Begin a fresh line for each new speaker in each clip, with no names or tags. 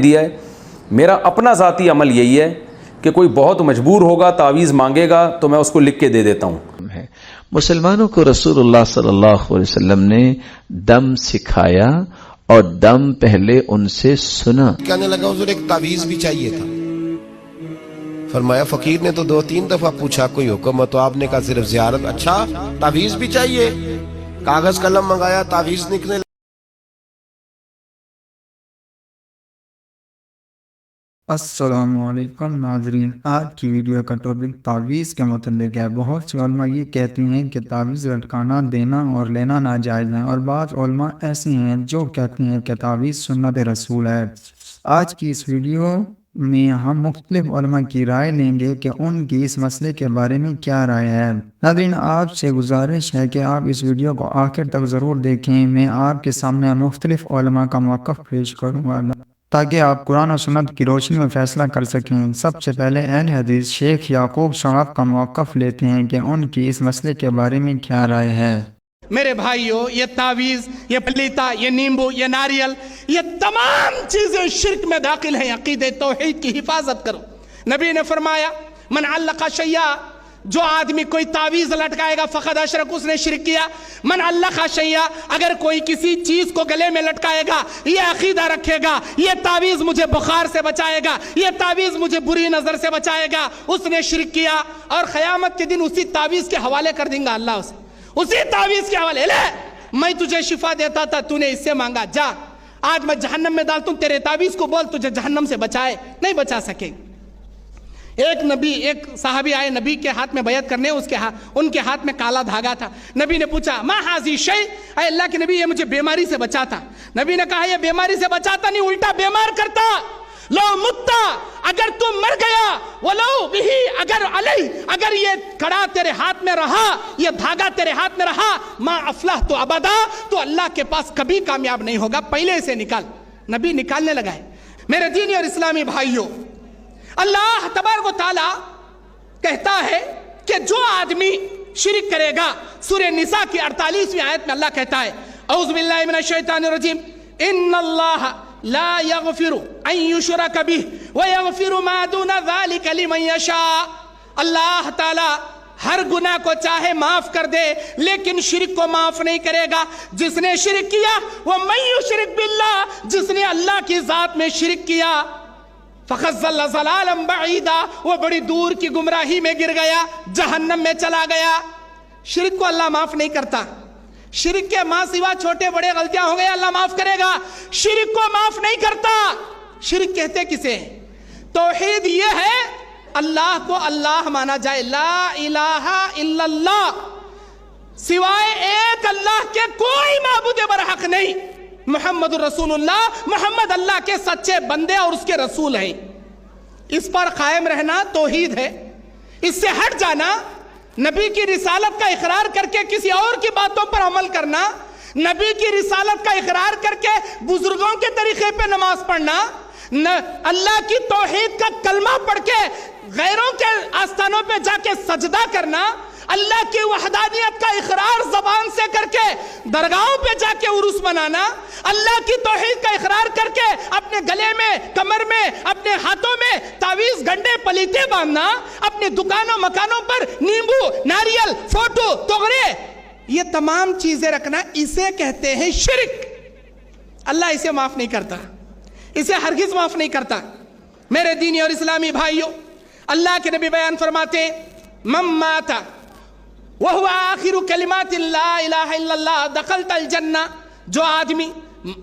دیا ہے۔ میرا اپنا ذاتی عمل یہی ہے کہ کوئی بہت مجبور ہوگا تعویذ مانگے گا تو میں اس کو لکھ کے دے دیتا ہوں۔
مسلمانوں کو رسول اللہ صلی اللہ علیہ وسلم نے دم سکھایا اور دم پہلے ان سے سنا۔
کہنے لگا حضور ایک تعویذ بھی چاہیے تھا۔ فرمایا فقیر نے تو 2-3 دفعہ پوچھا کوئی حکم ہے تو آپ نے کہا صرف زیارت۔ اچھا تعویذ بھی چاہیے؟ کاغذ قلم منگایا، تعویذ نکلنے لگا۔
السلام علیکم ناظرین، آج کی ویڈیو کا ٹاپک تعویذ کے متعلق ہے۔ بہت سے علماء یہ کہتے ہیں کہ تعویذ لٹکانا، دینا اور لینا ناجائز ہے، اور بعض علماء ایسے ہیں جو کہتے ہیں کہ تعویذ سنت رسول ہے۔ آج کی اس ویڈیو میں ہم مختلف علماء کی رائے لیں گے کہ ان کی اس مسئلے کے بارے میں کیا رائے ہے۔ ناظرین، آپ سے گزارش ہے کہ آپ اس ویڈیو کو آخر تک ضرور دیکھیں۔ میں آپ کے سامنے مختلف علماء کا موقف پیش کروں گا تاکہ آپ قرآن و سنت کی روشنی میں فیصلہ کر سکیں۔ سب سے پہلے اہل حدیث شیخ یعقوب صاحب کا موقف لیتے ہیں کہ ان کی اس مسئلے کے بارے میں کیا رائے ہے۔
میرے بھائیوں، یہ تعویذ، یہ پلیتا، یہ نیمبو، یہ ناریل، یہ تمام چیزیں شرک میں داخل ہیں۔ عقیدہ توحید کی حفاظت کرو۔ نبی نے فرمایا من علق شیئا، جو آدمی کوئی تعویذ لٹکائے گا فقد اشرک، اس نے شرک کیا۔ من علق شیئا، اگر کوئی کسی چیز کو گلے میں لٹکائے گا، یہ عقیدہ رکھے گا یہ تعویذ مجھے بخار سے بچائے گا، یہ تعویذ مجھے بری نظر سے بچائے گا، اس نے شرک کیا۔ اور قیامت کے دن اسی تعویذ کے حوالے کر دیں گا اللہ اسے، اسی تعویذ کے حوالے، لے میں تجھے شفا دیتا تھا، تو نے اس سے مانگا، جا آج میں جہنم میں ڈالتا ہوں، تیرے تعویذ کو بول تجھے جہنم سے بچائے، نہیں بچا سکے۔ ایک صحابی آئے نبی کے ہاتھ میں بیعت کرنے، ان کے ہاتھ میں کالا دھاگا تھا۔ نبی نے پوچھا ما حاذی شیء، اے اللہ کے نبی یہ مجھے بیماری سے بچاتا۔ نبی نے کہا یہ بیماری سے بچاتا نہیں، الٹا بیمار کرتا۔ لو متا، اگر تم مر گیا، ولو بھی، اگر علی، اگر یہ کڑا تیرے ہاتھ میں رہا، یہ دھاگا تیرے ہاتھ میں رہا، ما افلح تو ابدا، تو اللہ کے پاس کبھی کامیاب نہیں ہوگا، پہلے سے نکال۔ نبی نکالنے لگا ہے۔ میرے دینی اور اسلامی بھائیوں، اللہ تبارک و تعالی کہتا ہے کہ جو آدمی شرک کرے گا، سورہ نساء کی 48ویں آیت میں اللہ کہتا ہے اعوذ باللہ من الشیطان الرجیم ان اللہ لا یغفر ان یشرک بہ ویغفر ما دون ذلک لمن یشاء۔ اللہ تعالی ہر گناہ کو چاہے معاف کر دے لیکن شرک کو معاف نہیں کرے گا۔ جس نے شرک کیا وہ من یشرک باللہ، جس نے اللہ کی ذات میں شرک کیا، فَخَذَّ ضَلَالًا بَعِيدًا، وہ بڑی دور کی گمراہی میں گر گیا، جہنم میں چلا گیا۔ شرک کو اللہ معاف نہیں کرتا۔ شرک کے ماں سوا چھوٹے بڑے غلطیاں ہو گئے اللہ معاف کرے گا، شرک کو معاف نہیں کرتا۔ شرک کہتے کسے؟ توحید یہ ہے اللہ کو اللہ مانا جائے، لا الہ الا اللہ، سوائے ایک اللہ کے کوئی معبود برحق نہیں۔ محمد الرسول اللہ، محمد اللہ کے سچے بندے اور اس کے رسول ہیں۔ اس پر قائم رہنا توحید ہے۔ اس سے ہٹ جانا، نبی کی رسالت کا اقرار کر کے کسی اور کی باتوں پر عمل کرنا، نبی کی رسالت کا اقرار کر کے بزرگوں کے طریقے پہ نماز پڑھنا، اللہ کی توحید کا کلمہ پڑھ کے غیروں کے آستانوں پہ جا کے سجدہ کرنا، اللہ کی وحدانیت کا اقرار زبان سے کر کے درگاہوں پہ جا کے عرس منانا، اللہ کی توحید کا اقرار کر کے اپنے گلے میں، کمر میں، اپنے ہاتھوں میں تعویذ گنڈے پلیتے باندھنا، اپنے دکانوں مکانوں پر نیمبو، ناریل، فوٹو، تغرے، یہ تمام چیزیں رکھنا، اسے کہتے ہیں شرک۔ اللہ اسے معاف نہیں کرتا، اسے ہرگز معاف نہیں کرتا۔ میرے دینی اور اسلامی بھائیوں، اللہ کے نبی بیان فرماتے من مات وہو آخر کلمات لا الہ الا اللہ دخلت الجنہ، جو آدمی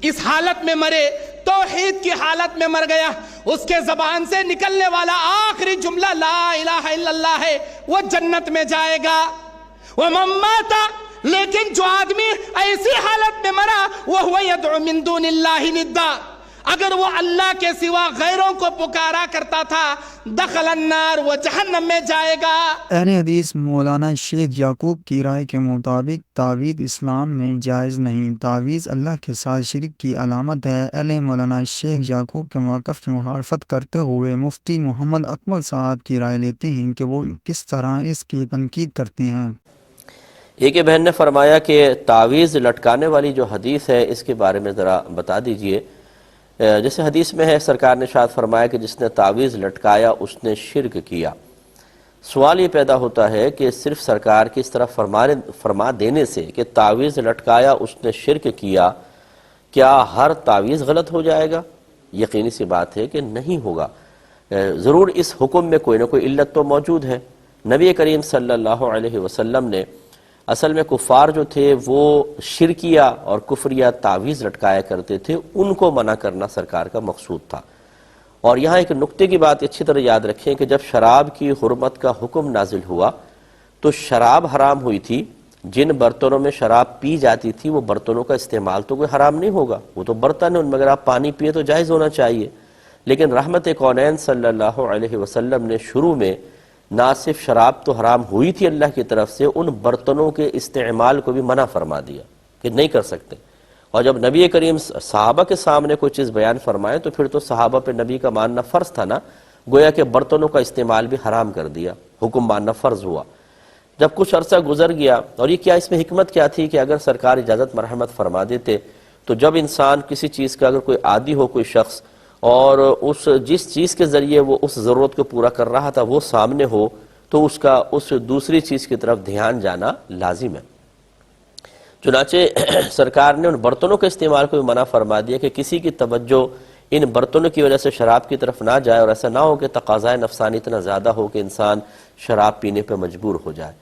اس حالت میں مرے، توحید کی حالت میں مر گیا، اس کے زبان سے نکلنے والا آخری جملہ لا الہ الا اللہ ہے، وہ جنت میں جائے گا۔ ومن مات، لیکن جو آدمی ایسی حالت میں مرا وہو یدعو من دون اللہ ندا، اگر وہ اللہ کے سوا غیروں کو پکارا کرتا تھا، دخل النار، وہ جہنم میں جائے گا۔
اہل حدیث مولانا شیخ یعقوب کی رائے کے مطابق تعویذ اسلام میں جائز نہیں، تعویذ اللہ کے ساتھ شرک کی علامت ہے۔ اہل مولانا شیخ یعقوب کے موقف کی مخالفت کرتے ہوئے مفتی محمد اکمل صاحب کی رائے لیتے ہیں کہ وہ کس طرح اس کی تنقید کرتے ہیں۔
ایک بہن نے فرمایا کہ تعویذ لٹکانے والی جو حدیث ہے اس کے بارے میں ذرا بتا دیجئے۔ جیسے حدیث میں ہے سرکار نے ارشاد فرمایا کہ جس نے تعویذ لٹکایا اس نے شرک کیا۔ سوال یہ پیدا ہوتا ہے کہ صرف سرکار کی اس طرح فرما دینے سے کہ تعویذ لٹکایا اس نے شرک کیا، کیا ہر تعویذ غلط ہو جائے گا؟ یقینی سی بات ہے کہ نہیں ہوگا، ضرور اس حکم میں کوئی نہ کوئی علت تو موجود ہے۔ نبی کریم صلی اللہ علیہ وسلم نے اصل میں کفار جو تھے وہ شرکیہ اور کفریہ تعویذ لٹکایا کرتے تھے، ان کو منع کرنا سرکار کا مقصود تھا۔ اور یہاں ایک نقطے کی بات اچھی طرح یاد رکھیں کہ جب شراب کی حرمت کا حکم نازل ہوا تو شراب حرام ہوئی تھی، جن برتنوں میں شراب پی جاتی تھی وہ برتنوں کا استعمال تو کوئی حرام نہیں ہوگا، وہ تو برتن ہے، ان میں اگر آپ پانی پیے تو جائز ہونا چاہیے۔ لیکن رحمت کونین صلی اللہ علیہ وسلم نے شروع میں نہ صرف شراب تو حرام ہوئی تھی اللہ کی طرف سے، ان برتنوں کے استعمال کو بھی منع فرما دیا کہ نہیں کر سکتے۔ اور جب نبی کریم صحابہ کے سامنے کوئی چیز بیان فرمائے تو پھر تو صحابہ پہ نبی کا ماننا فرض تھا نا، گویا کہ برتنوں کا استعمال بھی حرام کر دیا، حکم ماننا فرض ہوا۔ جب کچھ عرصہ گزر گیا، اور یہ کیا اس میں حکمت کیا تھی کہ اگر سرکار اجازت مرحمت فرما دیتے تو جب انسان کسی چیز کا اگر کوئی عادی ہو کوئی شخص اور جس چیز کے ذریعے وہ اس ضرورت کو پورا کر رہا تھا وہ سامنے ہو تو اس کا اس دوسری چیز کی طرف دھیان جانا لازم ہے۔ چنانچہ سرکار نے ان برتنوں کے استعمال کو بھی منع فرما دیا کہ کسی کی توجہ ان برتنوں کی وجہ سے شراب کی طرف نہ جائے، اور ایسا نہ ہو کہ تقاضائے نفسانی اتنا زیادہ ہو کہ انسان شراب پینے پہ مجبور ہو جائے۔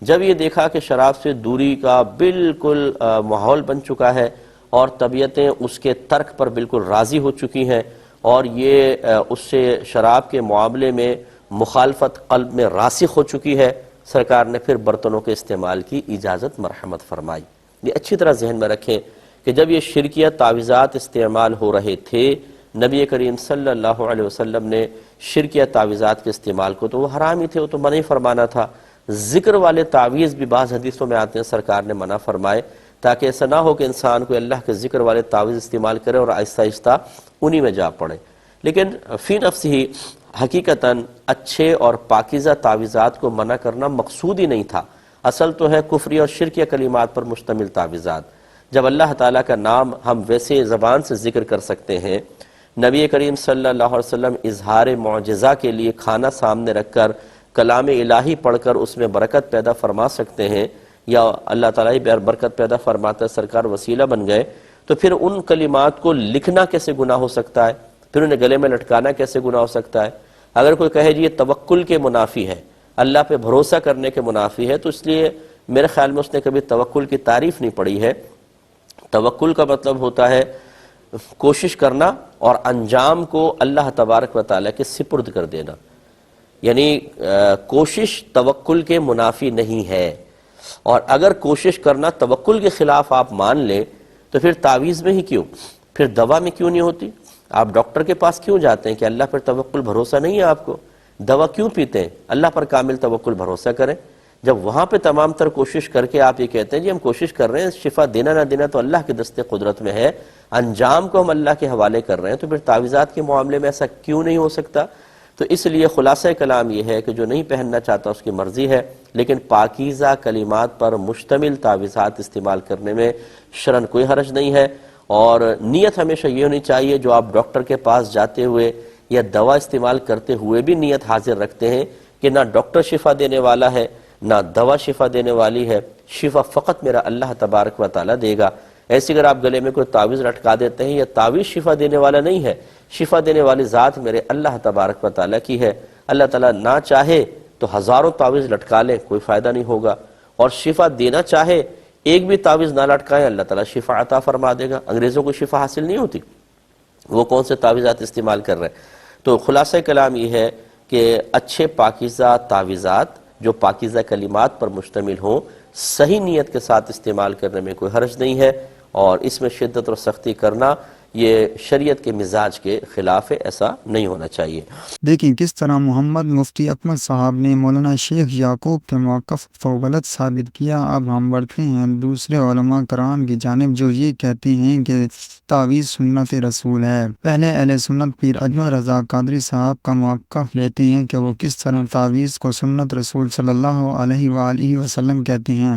جب یہ دیکھا کہ شراب سے دوری کا بالکل ماحول بن چکا ہے اور طبیعتیں اس کے ترک پر بالکل راضی ہو چکی ہیں اور یہ اس سے شراب کے معاملے میں مخالفت قلب میں راسخ ہو چکی ہے، سرکار نے پھر برتنوں کے استعمال کی اجازت مرحمت فرمائی۔ یہ اچھی طرح ذہن میں رکھیں کہ جب یہ شرکیہ تعویذات استعمال ہو رہے تھے، نبی کریم صلی اللہ علیہ وسلم نے شرکیہ تعویذات کے استعمال کو تو وہ حرام ہی تھے، وہ تو منع ہی فرمانا تھا۔ ذکر والے تعویذ بھی بعض حدیثوں میں آتے ہیں سرکار نے منع فرمائے، تاکہ ایسا نہ ہو کہ انسان کو اللہ کے ذکر والے تعویذ استعمال کرے اور آہستہ آہستہ انہی میں جا پڑے۔ لیکن فی نفس ہی حقیقتاً اچھے اور پاکیزہ تعویذات کو منع کرنا مقصود ہی نہیں تھا، اصل تو ہے کفری اور شرکیہ کلمات پر مشتمل تعویذات۔ جب اللہ تعالیٰ کا نام ہم ویسے زبان سے ذکر کر سکتے ہیں، نبی کریم صلی اللہ علیہ وسلم اظہار معجزہ کے لیے کھانا سامنے رکھ کر کلام الہی پڑھ کر اس میں برکت پیدا فرما سکتے ہیں، یا اللہ تعالیٰ ہی برکت پیدا فرماتا ہے، سرکار وسیلہ بن گئے، تو پھر ان کلمات کو لکھنا کیسے گناہ ہو سکتا ہے؟ پھر انہیں گلے میں لٹکانا کیسے گناہ ہو سکتا ہے؟ اگر کوئی کہے جی یہ توکل کے منافی ہے، اللہ پہ بھروسہ کرنے کے منافی ہے، تو اس لیے میرے خیال میں اس نے کبھی توکل کی تعریف نہیں پڑھی ہے۔ توکل کا مطلب ہوتا ہے کوشش کرنا اور انجام کو اللہ تبارک و تعالیٰ کے سپرد کر دینا، یعنی کوشش توکل کے منافی نہیں ہے۔ اور اگر کوشش کرنا توکل کے خلاف آپ مان لیں تو پھر تعویذ میں ہی کیوں، پھر دوا میں کیوں نہیں ہوتی؟ آپ ڈاکٹر کے پاس کیوں جاتے ہیں کہ اللہ پر توکل بھروسہ نہیں ہے آپ کو؟ دوا کیوں پیتے ہیں؟ اللہ پر کامل توکل بھروسہ کریں۔ جب وہاں پہ تمام تر کوشش کر کے آپ یہ کہتے ہیں جی ہم کوشش کر رہے ہیں، شفا دینا نہ دینا تو اللہ کے دست قدرت میں ہے، انجام کو ہم اللہ کے حوالے کر رہے ہیں، تو پھر تعویذات کے معاملے میں ایسا کیوں نہیں ہو سکتا؟ تو اس لیے خلاصہ کلام یہ ہے کہ جو نہیں پہننا چاہتا اس کی مرضی ہے، لیکن پاکیزہ کلمات پر مشتمل تعویذات استعمال کرنے میں شرعاً کوئی حرج نہیں ہے۔ اور نیت ہمیشہ یہ ہونی چاہیے، جو آپ ڈاکٹر کے پاس جاتے ہوئے یا دوا استعمال کرتے ہوئے بھی نیت حاضر رکھتے ہیں کہ نہ ڈاکٹر شفا دینے والا ہے نہ دوا شفا دینے والی ہے، شفا فقط میرا اللہ تبارک و تعالیٰ دے گا۔ ایسے اگر آپ گلے میں کوئی تعویذ لٹکا دیتے ہیں، یا تعویذ شفا دینے والا نہیں ہے، شفا دینے والی ذات میرے اللہ تبارک و تعالیٰ کی ہے، اللہ تعالیٰ نہ چاہے تو ہزاروں تعویذ لٹکا لیں کوئی فائدہ نہیں ہوگا، اور شفا دینا چاہے ایک بھی تعویذ نہ لٹکائیں اللہ تعالیٰ شفا عطا فرما دے گا۔ انگریزوں کو شفا حاصل نہیں ہوتی، وہ کون سے تعویذات استعمال کر رہے ہیں؟ تو خلاصہ کلام یہ ہے کہ اچھے پاکیزہ تعویذات جو پاکیزہ کلمات پر مشتمل ہوں، صحیح نیت کے ساتھ استعمال کرنے میں کوئی حرج نہیں ہے، اور اس میں شدت اور سختی کرنا یہ شریعت کے مزاج کے خلاف ہے، ایسا نہیں ہونا چاہیے۔
دیکھیں کس طرح محمد مفتی اکمل صاحب نے مولانا شیخ یعقوب کے موقف کو غلط ثابت کیا۔ اب ہم بڑھتے ہیں دوسرے علماء کرام کی جانب جو یہ کہتے ہیں کہ تعویذ سنت رسول ہے۔ پہلے اہل سنت پیر اجمل رضا قادری صاحب کا موقف لیتے ہیں کہ وہ کس طرح تعویذ کو سنت رسول صلی اللہ علیہ وآلہ وسلم کہتے ہیں۔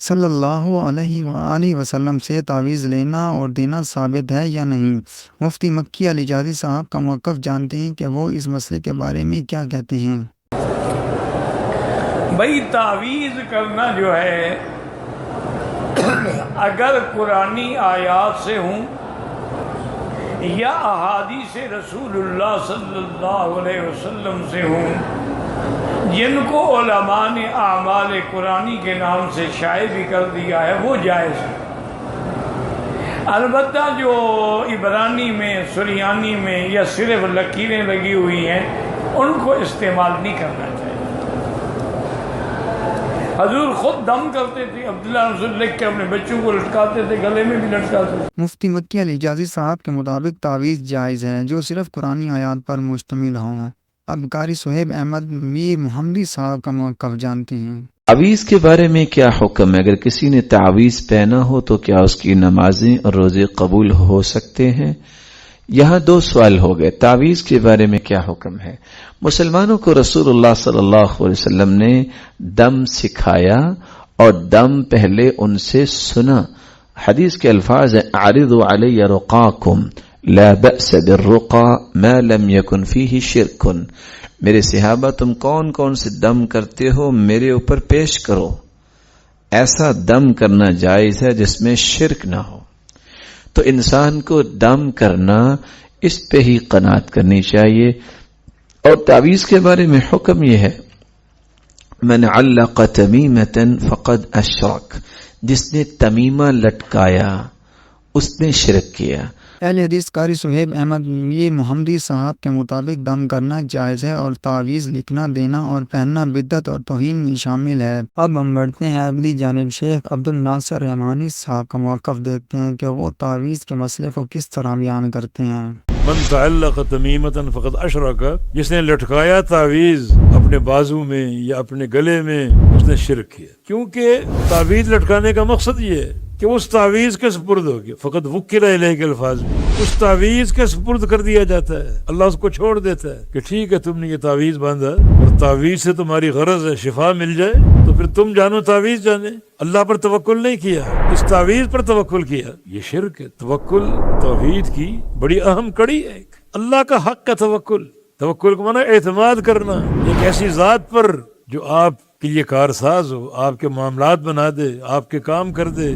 صلی اللہ علیہ وآلہ وسلم سے تعویذ لینا اور دینا ثابت ہے یا نہیں؟ مفتی مکی علی جازی صاحب کا موقف جانتے ہیں کہ وہ اس مسئلے کے بارے میں کیا کہتے ہیں؟
بھائی تعویذ کرنا جو ہے اگر قرآنی آیات سے ہوں یا احادیث رسول اللہ صلی اللہ علیہ وسلم سے ہوں جن کو علماء نے اعمال قرآنی کے نام سے شائع بھی کر دیا ہے، وہ جائز ہے۔ البتہ جو عبرانی میں، سریانی میں یا صرف لکیریں لگی ہوئی ہیں ان کو استعمال نہیں کرنا چاہیے۔ حضور خود دم کرتے تھے، عبداللہ رسول لکھ کے اپنے بچوں کو لٹکاتے تھے، گلے میں بھی لٹکاتے تھے۔
مفتی مکی علی جازی صاحب کے مطابق تعویذ جائز ہے جو صرف قرآنی آیات پر مشتمل ہوں۔ اب قاری صہیب احمد میر محمدی صاحب کا موقف جانتے ہیں۔
تعویذ کے بارے میں کیا حکم ہے؟ اگر کسی نے تعویذ پہنا ہو تو کیا اس کی نمازیں اور روزے قبول ہو سکتے ہیں؟ یہاں دو سوال ہو گئے۔ تعویذ کے بارے میں کیا حکم ہے؟ مسلمانوں کو رسول اللہ صلی اللہ علیہ وسلم نے دم سکھایا اور دم پہلے ان سے سنا۔ حدیث کے الفاظ ہیں اعرضوا علی رقاکم لا بأس بالرقا ما لم يكن فيه شرک۔ میرے صحابہ تم کون کون سے دم کرتے ہو میرے اوپر پیش کرو، ایسا دم کرنا جائز ہے جس میں شرک نہ ہو۔ تو انسان کو دم کرنا اس پہ ہی قناعت کرنی چاہیے۔ اور تعویذ کے بارے میں حکم یہ ہے من علق تمیمۃ فقد اشرک، جس نے تمیمہ لٹکایا اس نے شرک کیا۔
اہل حدیث قاری صہیب احمد میر محمدی صاحب کے مطابق دم کرنا جائز ہے اور تعویذ لکھنا، دینا اور پہننا بدعت اور توہین میں شامل ہے۔ اب ہم بڑھتے ہیں اگلی جانب، شیخ عبد الناصر رحمانی صاحب کا موقف دیکھتے ہیں کہ وہ تعویذ کے مسئلے کو کس طرح بیان کرتے ہیں۔
من تعلق تمیمۃ فقد اشرک، جس نے لٹکایا تعویذ اپنے بازو میں یا اپنے گلے میں اس نے شرک کیا۔ کیونکہ تعویذ لٹکانے کا مقصد یہ ہے کہ اس تعویذ کے سپرد ہو گیا، فقط وکل الیہ کے الفاظ میں اس تعویذ کے سپرد کر دیا جاتا ہے، اللہ اس کو چھوڑ دیتا ہے کہ ٹھیک ہے تم نے یہ تعویذ باندھا اور تعویذ سے تمہاری غرض ہے شفا مل جائے تو پھر تم جانو تعویذ جانے، اللہ پر توکل نہیں کیا، اس تعویذ پر توکل کیا، یہ شرک ہے۔ توکل توحید کی بڑی اہم کڑی ہے، اللہ کا حق کا توکل۔ توکل کو معنی اعتماد کرنا، ایک ایسی ذات پر جو آپ کے لیے کارساز ہو، آپ کے معاملات بنا دے، آپ کے کام کر دے،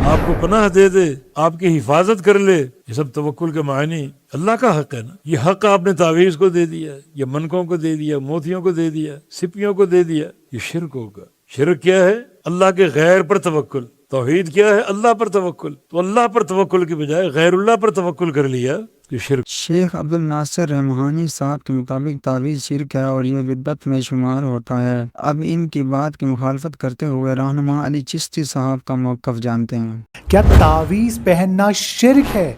آپ کو پناہ دے دے، آپ کی حفاظت کر لے، یہ سب توکل کے معنی۔ اللہ کا حق ہے نا، یہ حق آپ نے تعویذ کو دے دیا، یا منکوں کو دے دیا، موتیوں کو دے دیا، سپیوں کو دے دیا، یہ شرک ہوگا۔ شرک کیا ہے؟ اللہ کے غیر پر توکل۔ توحید کیا ہے؟ اللہ پر توکل۔ تو اللہ پر توکل کی بجائے غیر اللہ پر توکل کر لیا تو شرک۔
شیخ عبد الناصر رحمانی صاحب کے مطابق تعویذ شرک ہے اور یہ بدعت میں شمار ہوتا ہے۔ اب ان کی بات کی مخالفت کرتے ہوئے رہنما علی چشتی صاحب کا موقف جانتے ہیں۔
کیا تعویذ پہننا شرک ہے؟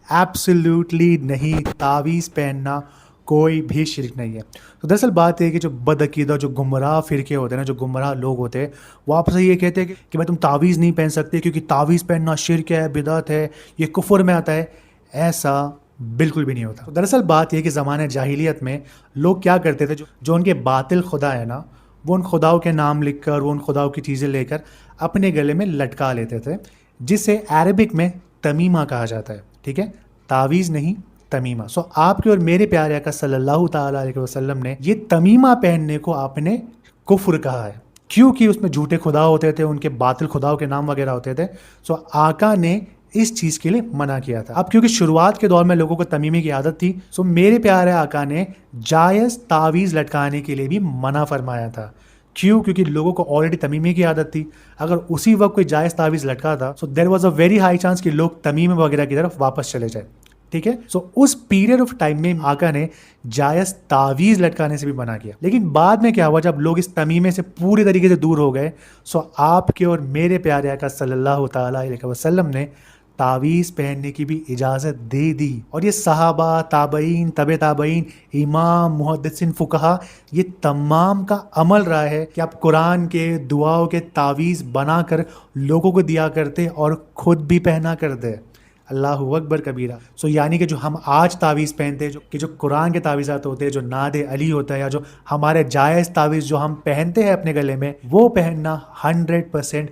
ایبسلیوٹلی نہیں، تعویذ پہننا کوئی بھی شرک نہیں ہے۔ تو دراصل بات ہے کہ جو بدعقیدہ، جو گمراہ فرقے ہوتے ہیں نا، جو گمراہ لوگ ہوتے ہیں، وہ آپس سے یہ کہتے ہیں کہ بھائی تم تعویذ نہیں پہن سکتے کیونکہ تعویذ پہننا شرک ہے، بدعت ہے، یہ کفر میں آتا ہے۔ ایسا بالکل بھی نہیں ہوتا۔ تو دراصل بات یہ کہ زمانہ جاہلیت میں لوگ کیا کرتے تھے، جو ان کے باطل خدا ہے نا، وہ ان خداؤں کے نام لکھ کر، وہ ان خداؤں کی چیزیں لے کر اپنے گلے میں لٹکا لیتے تھے، جسے عربک میں تمیمہ کہا جاتا ہے۔ ٹھیک ہے، تعویذ نہیں، تمیمہ۔ سو آپ کے اور میرے پیارے آقا صلی اللہ تعالیٰ علیہ وسلم نے یہ تمیمہ پہننے کو آپ نے کفر کہا ہے، کیونکہ اس میں جھوٹے خدا ہوتے تھے، ان کے باطل خداؤں کے نام وغیرہ ہوتے تھے۔ سو آقا نے اس چیز کے لیے منع کیا تھا۔ اب کیونکہ شروعات کے دور میں لوگوں کو تمیمے کی عادت تھی، سو میرے پیارے آقا نے جائز تعویذ لٹکانے کے لیے بھی منع فرمایا تھا۔ کیوں؟ کیونکہ لوگوں کو آلریڈی تمیمے کی عادت تھی۔ اگر اسی وقت کوئی جائز تعویذ لٹکا تھا، so there was a very high chance کہ لوگ تمیمے وغیرہ کی طرف واپس چلے جائیں۔ ٹھیک ہے، سو اس پیریڈ آف ٹائم میں آقا نے جائز تعویذ لٹکانے سے بھی منع کیا۔ لیکن بعد میں کیا ہوا، جب لوگ اس تمیمے سے پوری طریقے سے دور ہو گئے، سو آپ کے اور میرے پیارے آقا صلی اللہ تعالیٰ علیہ وسلم نے تعویذ پہننے کی بھی اجازت دے دی۔ اور یہ صحابہ، تابعین، تبع تابعین، امام، محدثین، فقہا، یہ تمام کا عمل رہا ہے کہ آپ قرآن کے، دعاؤں کے تعویذ بنا کر لوگوں کو دیا کرتے اور خود بھی پہنا کرتے۔ اللہ اکبر کبیرہ۔ سو یعنی کہ جو ہم آج تعویذ پہنتے ہیں، جو قرآن کے تعویذات ہوتے ہیں، جو ناد علی ہوتا ہے، یا جو ہمارے جائز تعویذ جو ہم پہنتے ہیں اپنے گلے میں، وہ پہننا 100%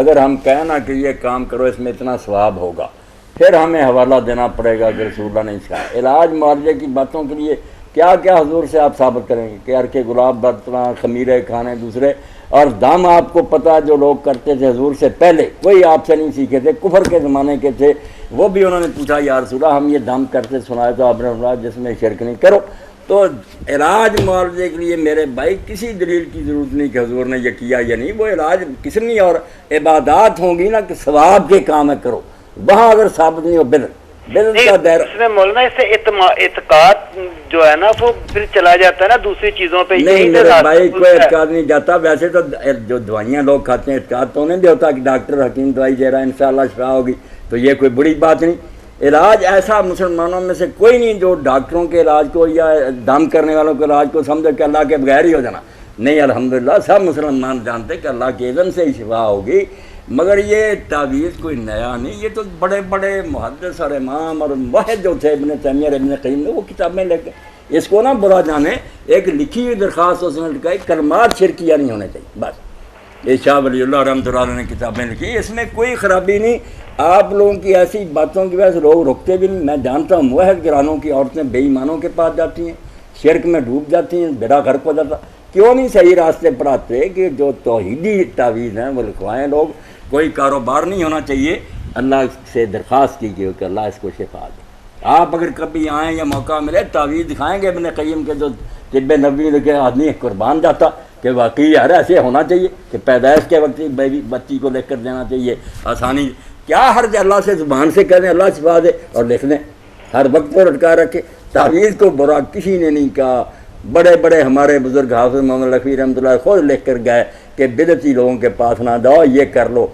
اگر ہم کہیں نا کہ یہ کام کرو اس میں اتنا ثواب ہوگا، پھر ہمیں حوالہ دینا پڑے گا کہ رسول اللہ نے سکھایا۔ علاج معالجے کی باتوں کے لیے کیا کیا حضور سے آپ ثابت کریں گے کہ عرق گلاب برتنا، خمیرے کھانے دوسرے، اور دم آپ کو پتہ جو لوگ کرتے تھے حضور سے پہلے، کوئی آپ سے نہیں سیکھے تھے، کفر کے زمانے کے تھے، وہ بھی انہوں نے پوچھا یا رسول اللہ ہم یہ دم کرتے سنایا تو آپ نے فرمایا جس میں شرک نہیں کرو۔ تو علاج معالجے کے لیے میرے بھائی کسی دلیل کی ضرورت نہیں کہ حضور نے یہ کیا یا نہیں، وہ علاج کسنی اور عبادات ہوں گی نا کہ ثواب کے کام ہے کرو، وہاں اگر ثابت نہیں ہو بدعت کا دائرہ۔
اس میں مولانا اس سے اعتقاد جو ہے نا وہ پھر چلا جاتا ہے نا دوسری چیزوں پہ۔
نہیں میرے بھائی کوئی اعتقاد نہیں جاتا، ویسے تو جو دوائیاں لوگ کھاتے ہیں اعتقاد تو انہیں بھی ہوتا کہ ڈاکٹر حکیم دوائی دے رہا ہے انشاءاللہ شفا ہوگی، تو یہ کوئی بڑی بات نہیں۔ علاج ایسا مسلمانوں میں سے کوئی نہیں جو ڈاکٹروں کے علاج کو یا دم کرنے والوں کے علاج کو سمجھے کہ اللہ کے بغیر ہی ہو جانا، نہیں، الحمدللہ سب مسلمان جانتے کہ اللہ کے اذن سے ہی شفا ہوگی، مگر یہ تعویذ کوئی نیا نہیں، یہ تو بڑے بڑے محدث اور امام اور موحد جو تھے ابن تیمیہ ابن قیم نے وہ کتابیں لے کے اس کو نہ برا جانے، ایک لکھی ہوئی درخواست اس نے لکھائی کلمات شرکیہ نہیں ہونے چاہیے، بس یہ شاہ ولی اللہ رحمۃ اللہ علیہ نے کتابیں لکھی، اس میں کوئی خرابی نہیں۔ آپ لوگوں کی ایسی باتوں کی وجہ سے لوگ رکتے بھی نہیں، میں جانتا ہوں موحد گرانوں کی عورتیں بے ایمانوں کے پاس جاتی ہیں، شرک میں ڈوب جاتی ہیں، بیڑا غرق ہو جاتا، کیوں نہیں صحیح راستے پڑھاتے کہ جو توحیدی تعویذ ہیں وہ لکھوائیں لوگ۔ کوئی کاروبار نہیں ہونا چاہیے، اللہ سے درخواست کیجیے کہ اللہ اس کو شفا دے۔ آپ اگر کبھی آئیں یا موقع ملے تعویذ دکھائیں گے ابن قیم کے جو طب نبوی لکھے آدمی قربان جاتا کہ واقعی یار ایسے ہونا چاہیے کہ پیدائش کے وقت بچی کو لکھ کر دینا چاہیے، آسانی کیا حرج اللہ سے زبان سے کہہ دیں اللہ شفا دے اور لکھ دیں، ہر وقت کو لٹکا رکھے۔ تعویذ کو برا کسی نے نہیں کہا، بڑے بڑے ہمارے بزرگ حافظ محمد لکھوی رحمۃ اللہ خود لکھ کر گئے کہ بدعتی لوگوں کے پاس نہ جاؤ، یہ کر لو،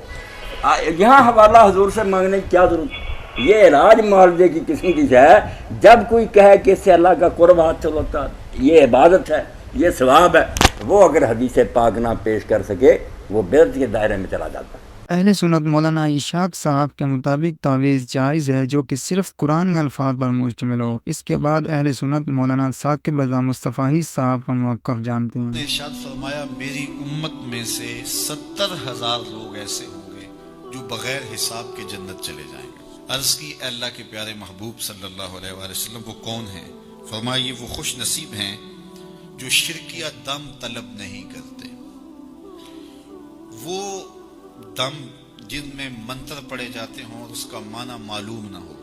یہاں حوالہ حضور سے مانگنے کی کیا ضرورت؟ یہ علاج معالجے کی قسم کی ہے، جب کوئی کہے کہ اس سے اللہ کا قرب حاصل ہوتا، یہ عبادت ہے، یہ ثواب ہے، وہ اگر حدیث پاک نہ پیش کر سکے وہ بدعت کے دائرے میں چلا جاتا ہے۔
اہل سنت مولانا اشاق صاحب کے مطابق تعویذ جائز ہے جو کہ صرف قرآن کے الفاظ پر مشتمل ہو۔ اس کے بعد اہل سنت مولانا ثاقب رضا مصطفی صاحب کا موقف جانتے ہیں۔
ارشاد فرمایا میری امت میں سے 70,000 لوگ ایسے ہوں گے جو بغیر حساب کے جنت چلے جائیں گے۔ عرض کی اے اللہ کے پیارے محبوب صلی اللہ علیہ وآلہ وسلم وہ کون ہیں؟ فرمایا یہ وہ خوش نصیب ہیں جو شرکیہ دم طلب نہیں کرتے، وہ دم جن میں منتر پڑے جاتے ہوں اور اس کا معنی معلوم نہ ہو،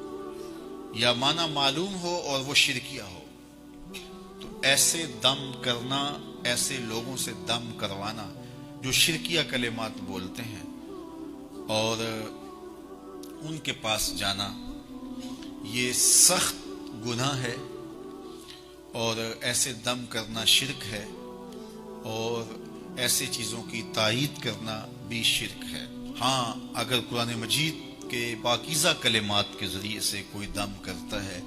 یا معنی معلوم ہو اور وہ شرکیہ ہو، تو ایسے دم کرنا، ایسے لوگوں سے دم کروانا جو شرکیہ کلمات بولتے ہیں اور ان کے پاس جانا، یہ سخت گناہ ہے، اور ایسے دم کرنا شرک ہے، اور ایسے چیزوں کی تائید کرنا بھی شرک ہے۔ ہاں اگر قرآن مجید کے پاکیزہ کلمات کے ذریعے سے کوئی دم کرتا ہے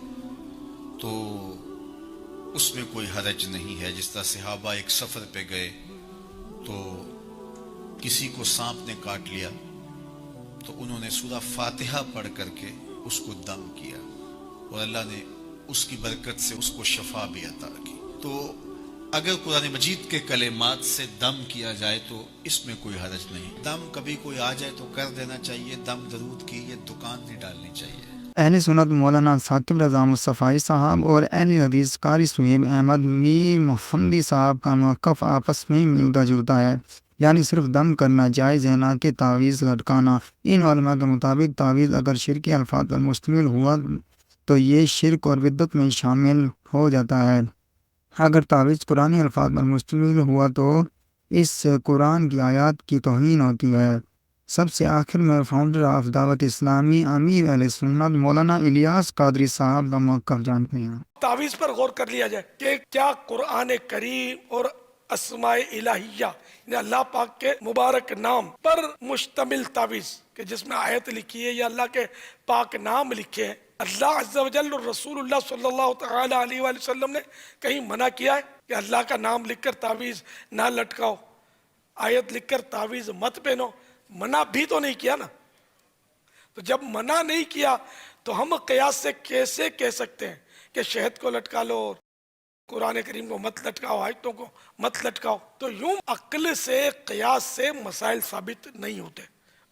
تو اس میں کوئی حرج نہیں ہے۔ جس طرح صحابہ ایک سفر پہ گئے تو کسی کو سانپ نے کاٹ لیا تو انہوں نے سورہ فاتحہ پڑھ کر کے اس کو دم کیا اور اللہ نے اس کی برکت سے اس کو شفا بھی عطا کی۔ تو اگر قرآن مجید کے کلمات سے دم کیا جائے تو اس میں کوئی حرج نہیں۔ دم کبھی کوئی آ جائے تو کر دینا چاہیے، دم درود کی یہ دکان نہیں ڈالنی چاہیے۔
اہل سنت مولانا ثاقب رضا مصطفی صاحب اور اہل حدیث قاری سہیب احمد میر محمدی صاحب کا موقف آپس میں ملتا جلتا ہے، یعنی صرف دم کرنا جائز ہے، نہ کہ تعویذ لٹکانا۔ ان علماء کے مطابق تعویذ اگر شرکی الفاظ پر مشتمل ہوا تو یہ شرک اور بدعت میں شامل ہو جاتا ہے۔ اگر تعویذ قرآنی الفاظ پر مشتمل ہوا تو اس قرآن کی آیات کی توہین ہوتی ہے۔ سب سے آخر میں فاؤنڈر آف دعوت اسلامی امیر اہل سنت مولانا الیاس قادری صاحب کا موقف جانتے ہیں۔
تعویذ پر غور کر لیا جائے کہ کیا قرآن کریم اور اسماء الہیہ یعنی اللہ پاک کے مبارک نام پر مشتمل تعویذ کہ جس میں آیت لکھی ہے یا اللہ کے پاک نام لکھے ہیں، اللہ عز و جل اور رسول اللہ صلی اللہ تعالی علیہ وآلہ وسلم نے کہیں منع کیا ہے کہ اللہ کا نام لکھ کر تعویذ نہ لٹکاؤ، آیت لکھ کر تعویذ مت پہنو؟ منع بھی تو نہیں کیا نا۔ تو جب منع نہیں کیا تو ہم قیاس سے کیسے کہہ سکتے ہیں کہ شہد کو لٹکا لو، قرآن کریم کو مت لٹکاؤ، آیتوں کو مت لٹکاؤ؟ تو یوں عقل سے قیاس سے مسائل ثابت نہیں ہوتے،